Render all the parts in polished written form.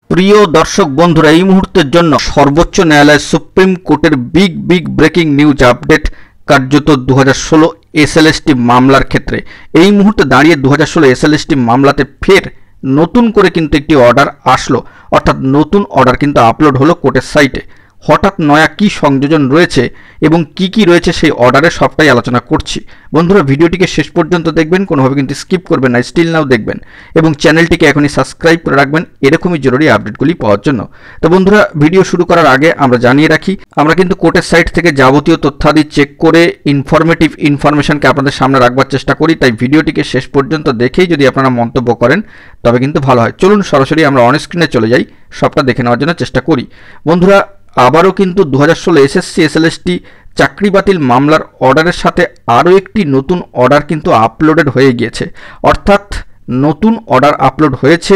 প্রিয় দর্শক বন্ধুরা, এই মুহূর্তের জন্য সর্বোচ্চ ন্যায়ালয় সুপ্রিম কোর্টের বিগ ব্রেকিং নিউজ আপডেট। কার্যত 2016 এসএলএসটি মামলার ক্ষেত্রে এই মুহূর্তে দাঁড়িয়ে 2016 এসএলএসটি মামলাতে ফের নতুন করে কিন্তু একটি অর্ডার আসলো, অর্থাৎ নতুন অর্ডার কিন্তু আপলোড হলো কোর্টের সাইটে। হঠাৎ নয়া কি সংযোজন রয়েছে এবং কি রয়েছে সেই অর্ডারে সবটাই আলোচনা করছি। বন্ধুরা, ভিডিওটিকে শেষ পর্যন্ত দেখবেন, কোনোভাবে কিন্তু স্কিপ করবেন না, স্টিল নাও দেখবেন এবং চ্যানেলটিকে এখনই সাবস্ক্রাইব করে রাখবেন এরকমই জরুরি আপডেটগুলি পাওয়ার জন্য। তো বন্ধুরা, ভিডিও শুরু করার আগে আমরা জানিয়ে রাখি, আমরা কিন্তু কোর্টের সাইট থেকে যাবতীয় তথ্যাদি চেক করে ইনফরমেটিভ ইনফরমেশনকে আপনাদের সামনে রাখবার চেষ্টা করি। তাই ভিডিওটিকে শেষ পর্যন্ত দেখেই যদি আপনারা মন্তব্য করেন তবে কিন্তু ভালো হয়। চলুন সরাসরি আমরা অন স্ক্রিনে চলে যাই, সবটা দেখে নেওয়ার জন্য চেষ্টা করি। বন্ধুরা, আবারও কিন্তু 2016 এসএসসি এসএলএসটি চাকরি বাতিল মামলার অর্ডারের সাথে আরও একটি নতুন অর্ডার কিন্তু আপলোডেড হয়ে গিয়েছে, অর্থাৎ নতুন অর্ডার আপলোড হয়েছে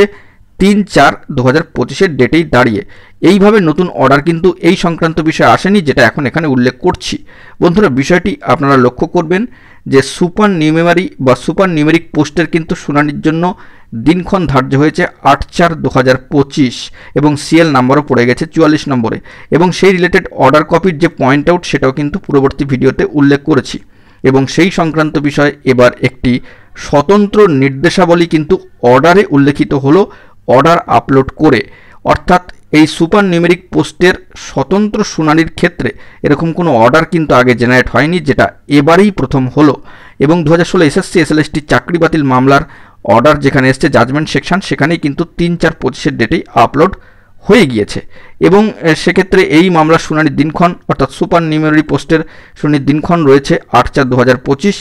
3/4/2025 ডেটেই দাঁড়িয়ে। এইভাবে নতুন অর্ডার কিন্তু এই সংক্রান্ত বিষয় আসেনি, যেটা এখন এখানে উল্লেখ করছি। বন্ধুরা, বিষয়টি আপনারা লক্ষ্য করবেন যে সুপার নিউমেরি বা সুপার নিউমেরিক পোস্টের কিন্তু শুনানির জন্য দিনক্ষণ ধার্য হয়েছে 8/4/2025 এবং সিএল নাম্বারও পড়ে গেছে 44 নম্বরে, এবং সেই রিলেটেড অর্ডার কপির যে পয়েন্ট আউট সেটাও কিন্তু পূর্ববর্তী ভিডিওতে উল্লেখ করেছি। এবং সেই সংক্রান্ত বিষয়ে এবার একটি স্বতন্ত্র নির্দেশাবলী কিন্তু অর্ডারে উল্লেখিত হলো অর্ডার আপলোড করে, অর্থাৎ এই সুপার নিউমেরিক পোস্টের স্বতন্ত্র শুনানির ক্ষেত্রে এরকম কোনো অর্ডার কিন্তু আগে জেনারেট হয়নি, যেটা এবারেই প্রথম হলো। এবং 2016 এসএসসি এসএলএসটি চাকরি বাতিল মামলার অর্ডার যেখানে এসছে জাজমেন্ট সেকশন, সেখানেই কিন্তু 3/4/25 ডেটেই আপলোড হয়ে গিয়েছে। এবং সেক্ষেত্রে এই মামলার শুনানির দিনক্ষণ, অর্থাৎ সুপার নিউমেরি পোস্টের শুনানির দিনক্ষণ রয়েছে 8/4/2025।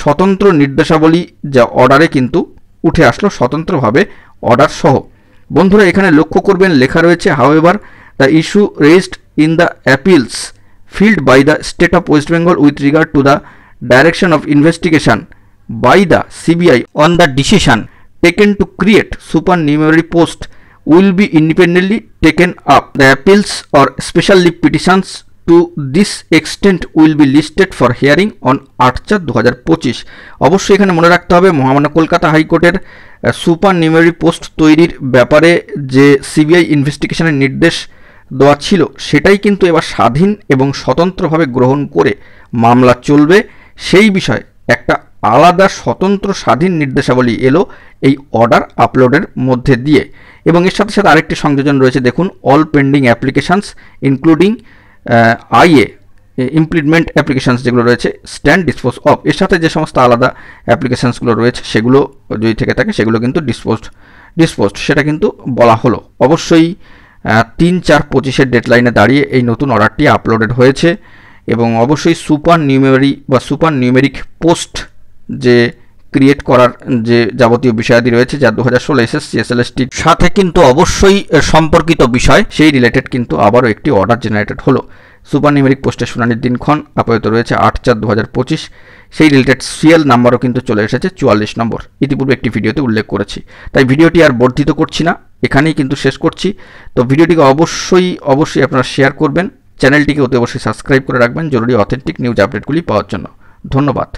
স্বতন্ত্র নির্দেশাবলী যা অর্ডারে কিন্তু উঠে আসলো স্বতন্ত্রভাবে অর্ডার সহ। বন্ধুরা, এখানে লক্ষ্য করবেন লেখা রয়েছে, however the issue raised in the appeals filed by the state of West Bengal with regard to the direction of investigation by the CBI on the decision taken to create supernumerary post will be independently taken up. The appeals or special leave petitions to this extent will be listed for hearing on 8/4/2025। অবশ্যই এখানে মনে রাখতে হবে, মহামান্য কলকাতা হাইকোর্টের super নিউমেরি post তৈরির ব্যাপারে যে সিবিআই ইনভেস্টিগেশনের নির্দেশ দেওয়া ছিল সেটাই কিন্তু এবার স্বাধীন এবং স্বতন্ত্রভাবে গ্রহণ করে মামলা চলবে। সেই বিষয়ে একটা আলাদা স্বতন্ত্র স্বাধীন নির্দেশাবলী এলো এই অর্ডার আপলোডের মধ্যে দিয়ে। এবং এর সাথে সাথে আরেকটি সংযোজন রয়েছে, দেখুন, all pending applications including IA implement applications যেগুলো রয়েছে স্ট্যান্ড ডিসপোজ অফ। এর সাথে যে সমস্ত আলাদা অ্যাপ্লিকেশানসগুলো রয়েছে সেগুলো যদি থেকে থাকে সেগুলো কিন্তু ডিসপোজড সেটা কিন্তু বলা হলো। অবশ্যই 3/4/25 ডেডলাইনে দাঁড়িয়ে এই নতুন অর্ডারটি আপলোডেড হয়েছে। এবং অবশ্যই সুপার নিউমেরি বা সুপার নিউমেরিক পোস্ট যে ক্রিয়েট করার যে যাবতীয় বিষয়াদি রয়েছে যা 2016 এসএসসি এসএলএসটির সাথে কিন্তু অবশ্যই সম্পর্কিত বিষয়, সেই রিলেটেড কিন্তু আবারও একটি অর্ডার জেনারেটেড হলো। সুপার নিউমেরিক পোস্টের শুনানির দিনক্ষণ আপাতত রয়েছে 8/4/2025, সেই রিলেটেড সিএল নাম্বারও কিন্তু চলে এসেছে 44 নম্বর, ইতিপূর্বে একটি ভিডিওতে উল্লেখ করেছি। তাই ভিডিওটি আর বর্ধিত করছি না, এখানেই কিন্তু শেষ করছি। তো ভিডিওটিকে অবশ্যই আপনারা শেয়ার করবেন, চ্যানেলটিকে অতি অবশ্যই সাবস্ক্রাইব করে রাখবেন জরুরি অথেন্টিক নিউজ আপডেটগুলি পাওয়ার জন্য। ধন্যবাদ।